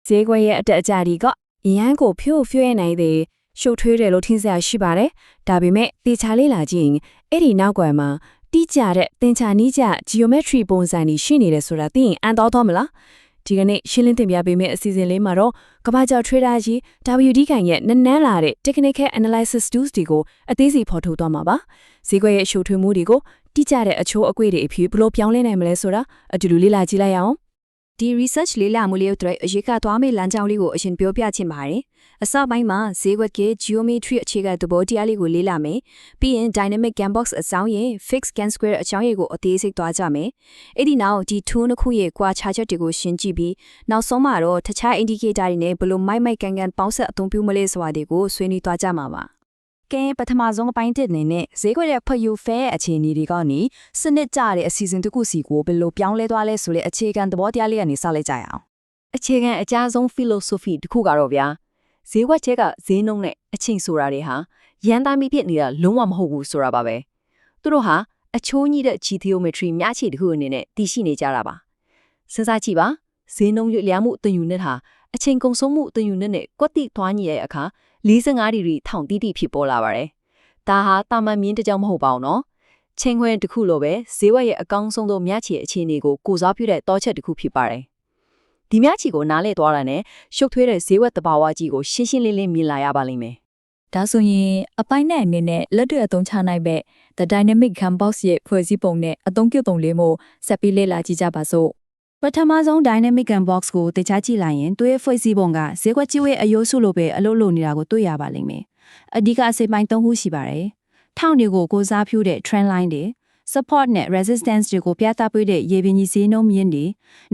ဈေးကွက်ရဲ့အတက်အကျတွေကရန်ကိုဖြိုးဖြွဲ့နိုင်တဲ့ရှုပ်ထွေးတယ်လို့ထင်စရာရှိပါတယ်။ဒါပေမဲ့တေချာလေးလာကြည့်ရင်အဲ့ဒီနောက်ကွယ်မှာတိကျတဲ့သင်္ချာနီးကျ geometry ပုံစံတွေရှိနေတယ်ဆိုတာသိရင်အံ့တော်မလား။ဒီကနေ့ရှင်းလင်းသင်ပြပေးမယ့်အစီအစဉ်လေးမှာတော့ကမ္ဘာကျော် trader ကြီး WD ခိုင်ရဲ့နန်းလာတဲ့ technical analysis tools တွေကိုအသေးစိတ်ဖော်ထုတ်သွားမှာပါ။ဈေးကွက်ရဲ့ရှုပ်ထွေးမှုတွေကိုတိကျတဲ့အချိုးအကွေ့တွေအဖြစ်ဘယ်လိုပြောင်းလဲနိုင်မလဲဆိုတာအတူတူလေ့လာကြည့်လိုက်အောင်။ဒီ research လေ့လာမှုလေးအတွက်အရေးကသွားမယ့်လမ်းကြောင်းလေးကိုအရင်ပြောပြချင်ပါတယ်။အစပိုင်းမှာဈေးကွက်က geometry အခြေခံသဘောတရားလေးကိုလေ့လာမယ်။ပြီးရင် dynamic gun box အကြောင်းရင်း fixed gun square အကြောင်းရင်းကိုအသေးစိတ်သွားကြမယ်။အဲ့ဒီနောက်ဒီ tool တစ်ခုရဲ့ကွာခြားချက်တွေကိုရှင်းကြည့်ပြီးနောက်ဆုံးမှာတော့တခြား indicator တွေနဲ့ဘယ်လိုမိုက်ကန်ပေါင်းဆက်အသုံးပြုမလဲဆိုတာတွေကိုဆွေးနွေးသွားကြမှာပါ။ကဲပထမဆုံးအပိုင်းတစ်အနေနဲ့ဈေးကွက်ရဲ့ဖျူဖဲအခြေအနေတွေကနေစနစ်ကျတဲ့အစီအစဉ်တစ်ခုစီကိုဘယ်လိုပြောင်းလဲသွားလဲဆိုတဲ့အခြေခံသဘောတရားလေးကနေစလိုက်ကြရအောင်အခြေခံအကြားဆုံး philosophy တစ်ခုကတော့ဗျာဈေးကွက်ချက်ကဈေးနှုန်းနဲ့အချိန်ဆိုတာတွေဟာရန်သားမိဖြစ်နေတာလုံးဝမဟုတ်ဘူးဆိုတာပါပဲသူတို့ဟာအချိုးကြီးတဲ့ geometry မြချေတစ်ခုအနေနဲ့တည်ရှိနေကြတာပါစဉ်းစားကြည့်ပါဈေးနှုန်းရွေ့လျားမှုတည်ယူနေဟာအချိန်ကုန်ဆုံးမှုတည်ယူနေနဲ့ကွက်တိသွားညီတဲ့အခါ45ဒီဂရီထောင်တိတိဖြစ်ပေါ်လာပါတယ်။ဒါဟာတာမန်မြင့်တကြောင်မဟုတ်ပါဘူးနော်။ချင်းခွင်တစ်ခုလိုပဲဈေးဝယ်ရဲ့အကောင်းဆုံးသောမြချီအခြေအနေကိုကိုစားပြုတဲ့တောချက်တစ်ခုဖြစ်ပါတယ်။ဒီမြချီကိုနားလည်သွားတာနဲ့ရှုပ်ထွေးတဲ့ဈေးဝယ်တဘာဝကြီးကိုရှင်းရှင်းလင်းလင်းမြင်လာရပါလိမ့်မယ်။ဒါဆိုရင်အပိုင်းနဲ့အနေနဲ့လက်တွေ့အသုံးချနိုင်မဲ့ The Dynamic Gun Box ရဲ့ဖွဲ့စည်းပုံနဲ့အသုံးပြုပုံလေးမျိုးဆက်ပြီးလေ့လာကြည့်ကြပါစို့။ပထမဆုံး Dynamic Gun Box ကိုတခြားကြည့်လိုက်ရင်သူ့ရဲ့ဖွဲ့စည်းပုံကဈေးကွက်ကြီးရဲ့အယိုးစုလိုပဲအလုပ်လုပ်နေတာကိုတွေ့ရပါလိမ့်မယ်။အဓိကအစိပ်ပိုင်း၃ခုရှိပါတယ်။ထောင့်တွေကိုကိုစားပြုတဲ့ trend line တွေ support နဲ့ resistance တွေကိုပြသပေးတဲ့ရေပြင်ကြီးဈေးနှုန်းမြင့်တွေ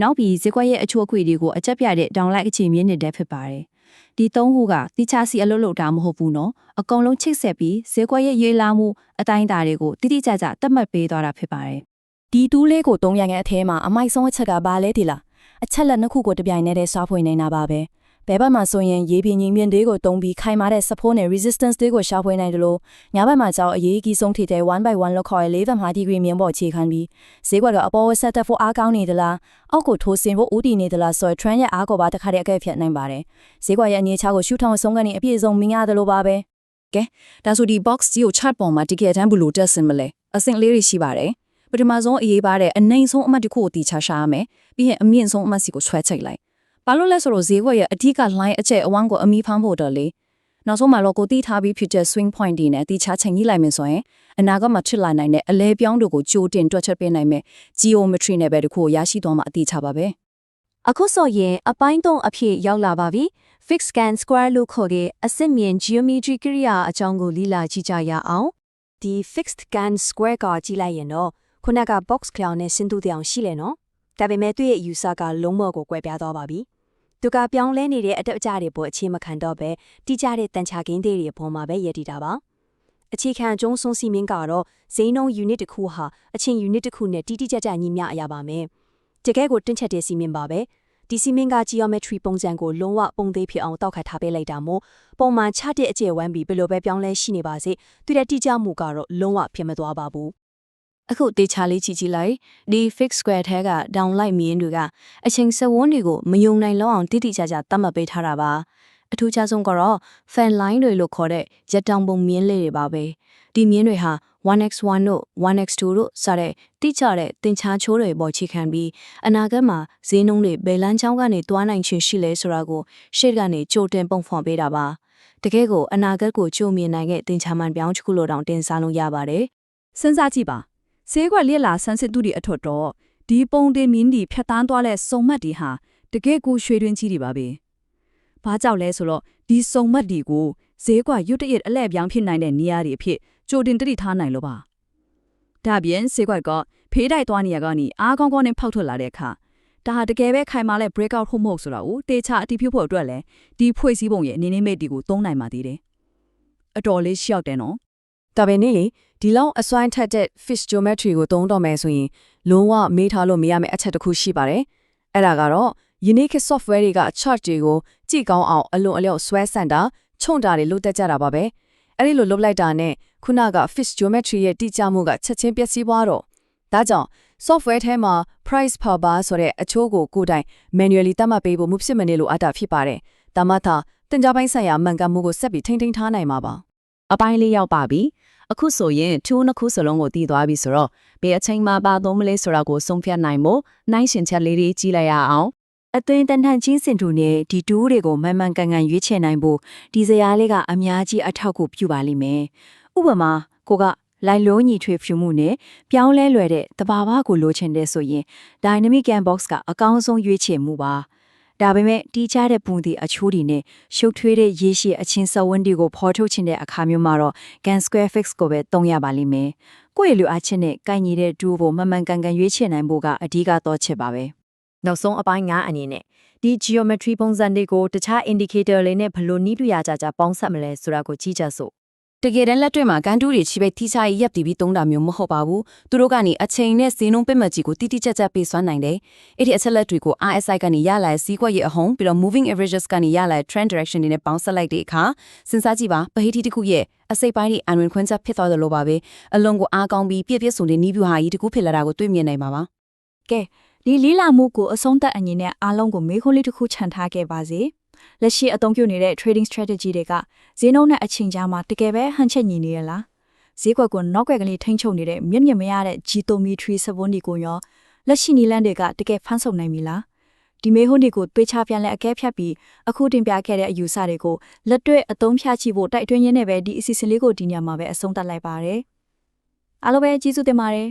နောက်ပြီးဈေးကွက်ရဲ့အချိုးအခွေတွေကိုအကျက်ပြတဲ့ downline အခြေမြင့်နေတဲ့ဖြစ်ပါတယ်။ဒီ၃ခုကတိကျစီအလုပ်လုပ်တာမဟုတ်ဘူးနော်။အကုန်လုံးချိတ်ဆက်ပြီးဈေးကွက်ရဲ့ရေးလာမှုအတိုင်းအတာတွေကိုတိတိကျကျသတ်မှတ်ပေးသွားတာဖြစ်ပါတယ်။ဒီတူးလေးကို3ရံတဲ့အထဲမှာအမိုက်ဆုံးအချက်ကဘာလဲဒီလားအချက်လက်နှစ်ခုကိုတပြိုင်တည်းစားဖွေနေတာပါပဲဘဲဘက်မှာဆိုရင်ရေပြင်ကြီးမြင့်တွေကိုတုံးပြီးခိုင်မာတဲ့ support နဲ့ resistance တွေကိုရှာဖွေနိုင်တယ်လို့ညာဘက်မှာကြောက်အရေးကြီးဆုံးထိတဲ့ 1 by 1 လောက်ခေါ်တဲ့45 degree မြင့်ပေါ်အခြေခံပြီးဈေးကွက်ကအပေါ်ဆက်တက်ဖို့အားကောင်းနေသလားအောက်ကိုထိုးဆင်းဖို့ဦးတည်နေသလားဆိုတော့ trend ရဲ့အားကိုပါတစ်ခါတည်းအကဲဖြတ်နိုင်ပါတယ်ဈေးကွက်ရဲ့အနေအထားကိုရှုထောင့်ဆုံးကနေအပြည့်စုံမြင်ရတယ်လို့ပါပဲကဲဒါဆိုဒီ box ကြီးကို chart ပေါ်မှာတကယ်တမ်းဘယ်လိုတက်ဆင်မလဲအဆင့်လေးတွေရှိပါတယ်ပထမဆုံးအရေးပါတဲ့အနိုင်ဆုံးအမှတ်တစ်ခုကိုတီချရှာရမယ်ပြီးရင်အမြင့်ဆုံးအမှတ်စီကိုဆွဲချိတ်လိုက်ဘာလို့လဲဆိုတော့ဈေးကွက်ရဲ့အဓိက line အကျက်အဝန်းကိုအမီဖမ်းဖို့တော့လေနောက်ဆုံးမှာတော့ကိုတီးထားပြီးဖြစ်တဲ့ swing point တွေနဲ့တီချချိန်ကြီးလိုက်မယ်ဆိုရင်အနာကမှဖြစ်လာနိုင်တဲ့အလဲပြောင်းတို့ကိုကြိုတင်တွက်ချက်ပေးနိုင်မယ် geometry နဲ့ပဲတခုကိုရရှိသွားမှအတီချပါပဲအခုဆိုရင်အပိုင်း3အဖြစ်ရောက်လာပါပြီ fixed gun square လို့ခေါ်တဲ့အစစ်မြင် geometry ကိရိယာအကြောင်းကိုလေ့လာကြည့်ကြရအောင်ဒီ fixed gun square ကကြည့်လိုက်ရင်တော့ခုနက box cloud နဲ့စဉ်းတူတဲ့အောင်ရှိလဲနော်ဒါပေမဲ့သူ့ရဲ့ user ကလုံးဝကိုကွဲပြားသွားပါပြီသူကပြောင်းလဲနေတဲ့အတက်အကျတွေပေါ်အခြေမခံတော့ပဲတိကျတဲ့တန်ချကင်းတွေပေါ်မှာပဲရည်တည်တာပါအခြေခံအကျုံးဆုံးစီမင်းကတော့ဈေးနှုန်း unit တစ်ခုဟာအချင်း unit တစ်ခုနဲ့တိတိကျကျညီမျှအရပါမယ်တကယ်ကိုတင်းချက်တဲ့စီမင်းပါပဲဒီစီမင်းက geometry ပုံစံကိုလုံးဝပုံသေးဖြစ်အောင်တောက်ခတ်ထားပေးလိုက်တာမို့ပုံမှန်ချတဲ့အကျယ်ဝန်းပြီးဘယ်လိုပဲပြောင်းလဲရှိနေပါစေသူတဲ့တိကျမှုကတော့လုံးဝဖြစ်မသွားပါဘူးအခုတေချာလေးကြည့်လိုက်ဒီ fixed square ထဲက downlight မြင်းတွေကအချိန်စဝန်းတွေကိုမယုံနိုင်လောက်အောင်တိတိကျကျသတ်မှတ်ပေးထားတာပါအထူးခြားဆုံးကတော့ fan line တွေလို့ခေါ်တဲ့ရက်တောင်ပုံမြင်းလေးတွေပါပဲဒီမြင်းတွေဟာ 1x1 တို့ 1x2 တို့စတဲ့တိကျတဲ့တင်ချာချိုးတွေပေါ်ချိခံပြီးအနာဂတ်မှာဈေးနှုန်းတွေဘယ်လမ်းကြောင်းကနေတွားနိုင်ချင်ရှိလဲဆိုတာကိုရှေ့ကနေကြိုတင်ပုံဖော်ပေးတာပါတကယ်ကိုအနာဂတ်ကိုကြိုမြင်နိုင်တဲ့တင်ချာမှန်ပြောင်းတစ်ခုလိုတောင်တင်စားလို့ရပါတယ်စဉ်းစားကြည့်ပါဈေးကွက်လက်လာဆန်းစစ်သူတွေအထွတ်တော့ဒီပုံတင်မြင်းဒီဖြတ်တန်းသွားတဲ့စုံမတ်ဒီဟာတကယ်ကိုရွှေတွင်းကြီးတွေပါပဲ။ဘာကြောင့်လဲဆိုတော့ဒီစုံမတ်ဒီကိုဈေးကွက်ရွတ်တရက်အလဲပြောင်းဖြစ်နိုင်တဲ့နေရာတွေအဖြစ်ကြိုတင်တတိထားနိုင်လို့ပါ။ဒါပြင်ဈေးကွက်ကဖေးတိုက်သွားနေရကနေအားကောင်းကောင်းနဲ့ဖောက်ထွက်လာတဲ့အခါဒါဟာတကယ်ပဲခိုင်မာတဲ့ breakout ဟုတ်မဟုတ်ဆိုတာကိုတေချာအတိပြုဖို့အတွက်လည်းဒီဖွဲ့စည်းပုံရဲ့အနေနဲ့မိတ်ဒီကိုသုံးနိုင်ပါသေးတယ်။အတော်လေးရှောက်တယ်နော်။ဒါပဲနေလေဒီလောက်အစွမ်းထက်တဲ့ fish geometry ကိုသုံးတော့မယ်ဆိုရင်လုံးဝမေးထားလို့မရမယ့်အချက်တစ်ခုရှိပါတယ်။အဲ့ဒါကတော့ unique software တွေက chart တွေကိုကြည့်ကောင်းအောင်အလွန်အလျောက်ဆွဲဆန့်တာခြုံတာတွေလုပ်တတ်ကြတာပါပဲ။အဲ့ဒီလိုလုပ်လိုက်တာနဲ့ခုနက fish geometry ရဲ့တိကျမှုကချက်ချင်းပျက်စီးသွားတော့ဒါကြောင့် software ထဲမှာ price per bar ဆိုတဲ့အချိုးကိုကိုယ်တိုင် manually တတ်မှတ်ပေးဖို့မဖြစ်မနေလို့အတာဖြစ်ပါတယ်။ဒါမှသာတင်ကြပိုင်းဆိုင်ရာမှန်ကန်မှုကိုဆက်ပြီးထိန်းထားနိုင်မှာပါ။ အပိုင်းလေးရောက်ပါပြီအခုဆိုရင်2နှစ်ခုစလုံးကိုတည်သွားပြီဆိုတော့ဘယ်အချိန်မှပါသုံးမလဲဆိုတာကိုဆုံးဖြတ်နိုင်ဖို့နိုင်ရှင်ချက်လေးတွေကြည့်လိုက်ရအောင် အသွင်တန်ထန်ချင်းစင်တူနဲ့ဒီတူးတွေကိုမှန်မှန်ကန်ကန်ရွေးချယ်နိုင်ဖို့ဒီဇာတ်လေးကအများကြီးအထောက်အကူပြုပါလိမ့်မယ်။ဥပမာကိုကလိုက်လုံးညီထွေဖြူမှုနဲ့ပြောင်းလဲလွယ်တဲ့တဘာဝကိုလိုချင်တဲ့ဆိုရင် Dynamic Can Box ကအကောင်းဆုံးရွေးချယ်မှုပါ။ဒါပေမဲ့တီးခြားတဲ့ပုံဒီအချိုးတွေနဲ့ရှုပ်ထွေးတဲ့ရေရှည်အချင်းစဝန်းတွေကိုဖော်ထုတ်ချင်တဲ့အခါမျိုးမှာတော့ Can Square Fix ကိုပဲသုံးရပါလိမ့်မယ်။ကိုယ့်ရဲ့လူအားချင်းနဲ့ကိုင်ညီတဲ့တူးကိုမှန်မှန်ကန်ကန်ရွေးချယ်နိုင်ဖို့ကအဓိကတော့ချက်ပါပဲ။ နောက်ဆုံးအပိုင်း9အနေနဲ့ဒီ geometry ပုံစံတွေကိုတခြား indicator လေးနဲ့ဘယ်လိုနည်းပြရကြပေါင်းဆက်မလဲဆိုတာကိုကြည့်ကြစို့တကယ်တမ်းလက်တွေ့မှာကန်တူးတွေချိပဲထိချာရီရပ်တည်ပြီးသုံးတာမျိုးမဟုတ်ပါဘူးသူတို့ကနေအချိန်နဲ့ဈေးနှုန်းပစ်မှတ်ကြီးကိုတိတိကျကျပေးစွမ်းနိုင်တယ်အဲ့ဒီအချက်လက်တွေကို RSI ကနေရလာတဲ့စီးကွက်ရဲ့အဟုန်ပြီးတော့ moving averages ကနေရလာတဲ့ trend direction တွေနဲ့ပေါင်းဆက်လိုက်တဲ့အခါစဉ်းစားကြည့်ပါပဟိတိတစ်ခုရဲ့အစိပ်ပိုင်းတွေအန်ဝင်ခွင့်ချက်ဖြစ်သွားတယ်လို့ပါပဲအလုံးကိုအားကောင်းပြီးပြည့်ပြည့်စုံတဲ့နီးပြူဟာကြီးတစ်ခုဖြစ်လာတာကိုတွေ့မြင်နိုင်ပါပါကဲဒီလေးလာမှုကိုအဆုံးသတ်အညီနဲ့အားလုံးကိုမေးခွန်းလေးတစ်ခုခြံထားခဲ့ပါစေလက်ရှိအသုံးပြုနေတဲ့ trading strategy တွေကဈေးနှုန်းနဲ့အချိန်ကြားမှာတကယ်ပဲဟန်ချက်ညီနေရလားဈေးကွက်ကိုနောက်ွက်ကလေးထိန်းချုပ်နေတဲ့မြင့်မြင့်မရတဲ့ geometry စပွန်းဒီကိုရောလက်ရှိနီလန်းတွေကတကယ်ဖန်ဆုံနိုင်ပြီလားဒီမေးခွန်းတွေကိုတွေးချပြန်လဲအကဲဖြတ်ပြီးအခုတင်ပြခဲ့တဲ့အယူဆတွေကိုလက်တွေ့အသုံးဖြချဖို့တိုက်တွန်းရင်းနဲ့ပဲဒီအစီအစဉ်လေးကိုဒီညမှာပဲအဆုံးသတ်လိုက်ပါရစေအားလုံးပဲကျေးဇူးတင်ပါတယ်